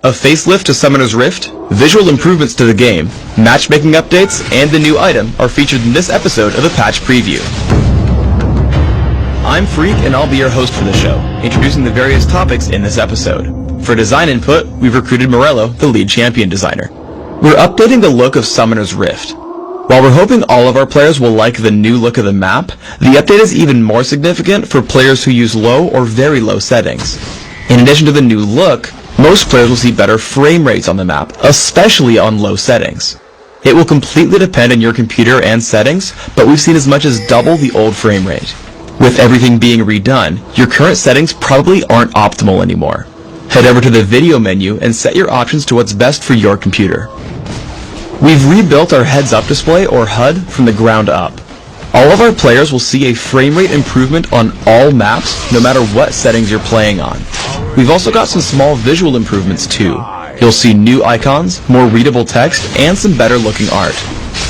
A facelift to Summoner's Rift, visual improvements to the game, matchmaking updates, and the new item are featured in this episode of the Patch Preview. I'm Freak and I'll be your host for the show, introducing the various topics in this episode. For design input, we've recruited Morello, the lead champion designer. We're updating the look of Summoner's Rift. While we're hoping all of our players will like the new look of the map, the update is even more significant for players who use low or very low settings. In addition to the new look, most players will see better frame rates on the map, especially on low settings. It will completely depend on your computer and settings, but we've seen as much as double the old frame rate. With everything being redone, your current settings probably aren't optimal anymore. Head over to the video menu and set your options to what's best for your computer. We've rebuilt our heads-up display, or HUD, from the ground up. All of our players will see a frame rate improvement on all maps, no matter what settings you're playing on. We've also got some small visual improvements too. You'll see new icons, more readable text, and some better looking art.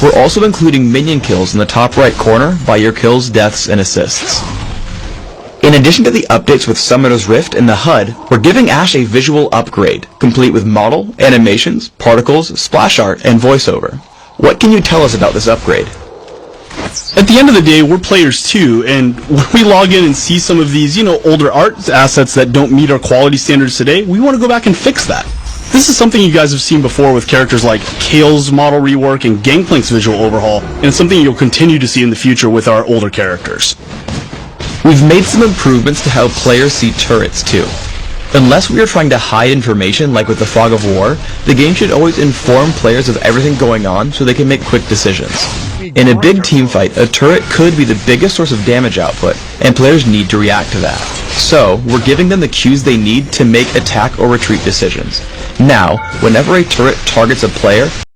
We're also including minion kills in the top right corner by your kills, deaths, and assists. In addition to the updates with Summoner's Rift and the HUD, we're giving Ash a visual upgrade, complete with model, animations, particles, splash art, and voiceover. What can you tell us about this upgrade? At the end of the day, we're players too, and when we log in and see some of these, older art assets that don't meet our quality standards today, we want to go back and fix that. This is something you guys have seen before with characters like Kale's model rework and Gangplank's visual overhaul, and it's something you'll continue to see in the future with our older characters. We've made some improvements to how players see turrets too. Unless we are trying to hide information like with the Fog of War, the game should always inform players of everything going on so they can make quick decisions. In a big team fight, a turret could be the biggest source of damage output, and players need to react to that. So, we're giving them the cues they need to make attack or retreat decisions. Now, whenever a turret targets a player,